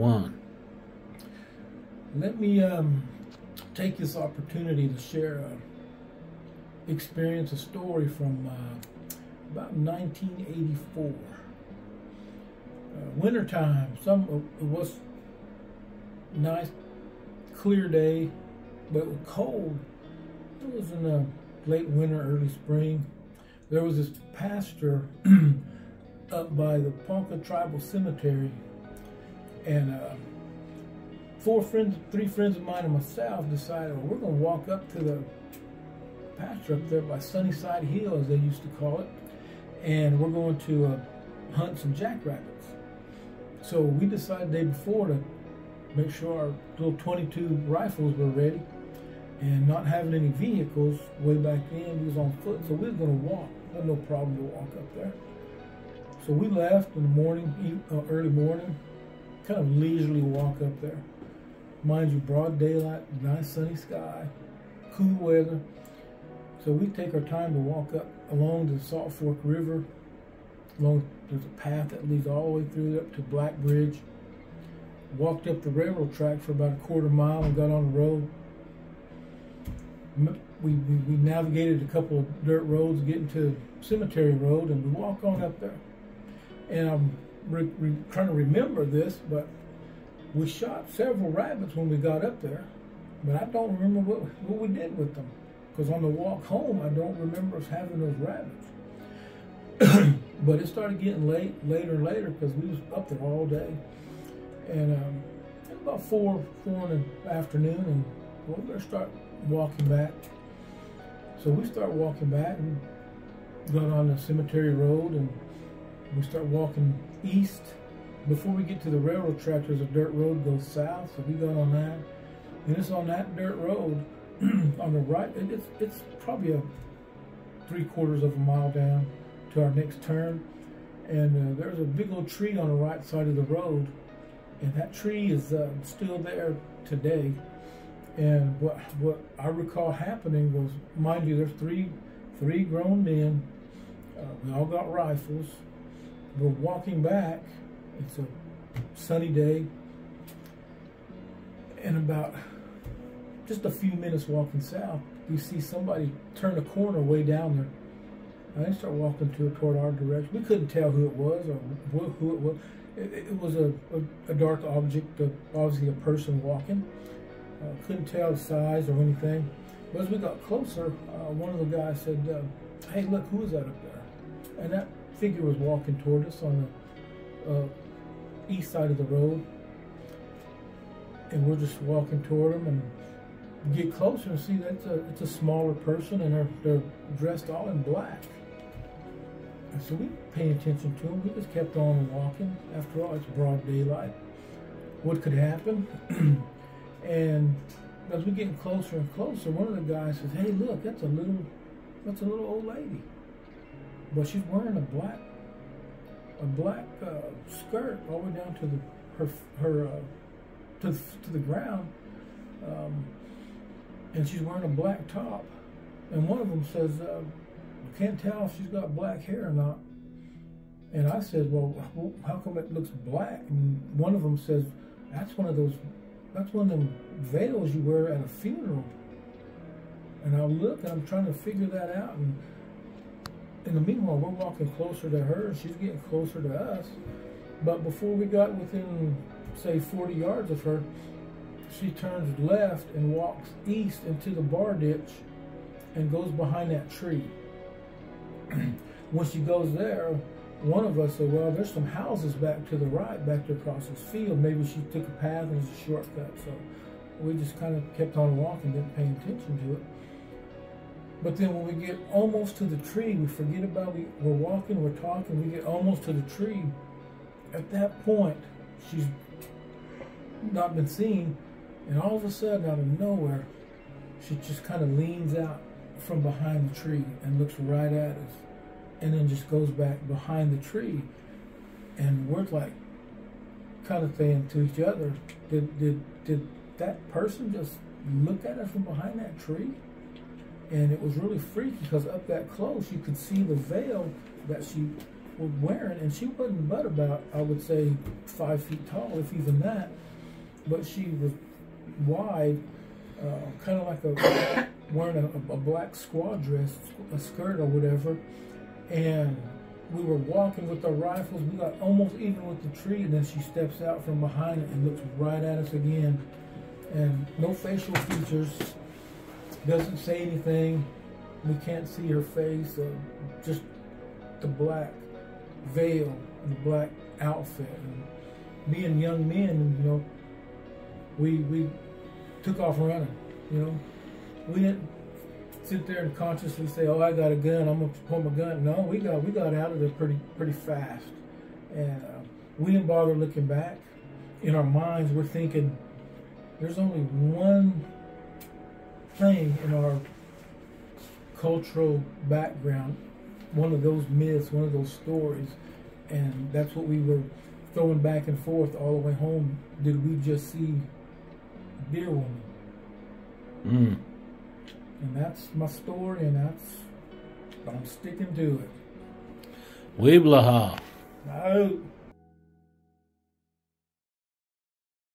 One. Let me take this opportunity to share a story from about 1984. Wintertime. It was a nice, clear day, but it was cold. It was in the late winter, early spring. There was this pastor up by the Ponca Tribal Cemetery, and three friends of mine and myself decided, well, we're going to walk up to the pasture up there by Sunnyside Hill, as they used to call it, and we're going to hunt some jackrabbits. So we decided the day before to make sure our little .22 rifles were ready, and not having any vehicles way back then, we was on foot, so we was going to walk. Had no problem to walk up there. So we left in the morning, early morning, kind of leisurely walk up there. Mind you, broad daylight, nice sunny sky, cool weather. So we take our time to walk up along the Salt Fork River. There's a path that leads all the way through up to Black Bridge. Walked up the railroad track for about a quarter mile and got on the road. We navigated a couple of dirt roads, getting to Cemetery Road, and we walk on up there. And I'm trying to remember this, but we shot several rabbits when we got up there, but I don't remember what we did with them, because on the walk home, I don't remember us having those rabbits. But it started getting later and later, because we was up there all day. And about 4 in the afternoon, and we better start walking back. So we start walking back and got on the Cemetery Road, and we start walking east. Before we get to the railroad track, there's a dirt road that goes south, so we got on that. And it's on that dirt road on the right. It's probably a 3/4 of a mile down to our next turn. And there's a big old tree on the right side of the road, and that tree is still there today. And what I recall happening was, mind you, there's three grown men. We all got rifles. We're walking back. It's a sunny day, and about just a few minutes walking south, we see somebody turn a corner way down there. And they start walking toward our direction. We couldn't tell who it was or who it was. It was a dark object, obviously a person walking. Couldn't tell the size or anything. But as we got closer, one of the guys said, "Hey, look, who is that up there?" And that figure was walking toward us on the east side of the road. And we're just walking toward him, and get closer and see that it's a smaller person, and they're dressed all in black. And so we pay attention to them. We just kept on walking. After all, it's broad daylight. What could happen? And as we're getting closer and closer, one of the guys says, "Hey, look, that's a little old lady, but she's wearing a black skirt all the way down to the ground, and she's wearing a black top." And one of them says, "I can't tell if she's got black hair or not." And I said, "Well, how come it looks black?" And one of them says, that's one of them veils you wear at a funeral." And I look, and I'm trying to figure that out. And in the meanwhile, we're walking closer to her, and she's getting closer to us. But before we got within, say, 40 yards of her, she turns left and walks east into the bar ditch and goes behind that tree. When she goes there, one of us said, "Well, there's some houses back to the right, back there across this field. Maybe she took a path and it's a shortcut." So we just kind of kept on walking, didn't pay attention to it. But then when we get almost to the tree, we forget about it. We're walking, we're talking, we get almost to the tree. At that point, she's not been seen, and all of a sudden, out of nowhere, she just kind of leans out from behind the tree and looks right at us, and then just goes back behind the tree. And we're like, kind of saying to each other, did that person just look at us from behind that tree? And it was really freaky, because up that close, you could see the veil that she were wearing, and she wasn't but about, I would say, 5 feet tall, if even that. But she was wide, kind of like wearing a black squad dress, a skirt or whatever. And we were walking with our rifles. We got almost even with the tree, and then she steps out from behind it and looks right at us again. And no facial features, doesn't say anything. We can't see her face, just the black veil and the black outfit. And being young men, you know, we took off running. You know, we didn't sit there and consciously say, "Oh, I got a gun, I'm gonna pull my gun." No, we got out of there pretty fast, and we didn't bother looking back. In our minds, we're thinking, there's only one thing in our cultural background, one of those myths, one of those stories, and that's what we were throwing back and forth all the way home. Did we just see a deer woman? And that's my story, and I'm sticking to it. Weeblaha. No.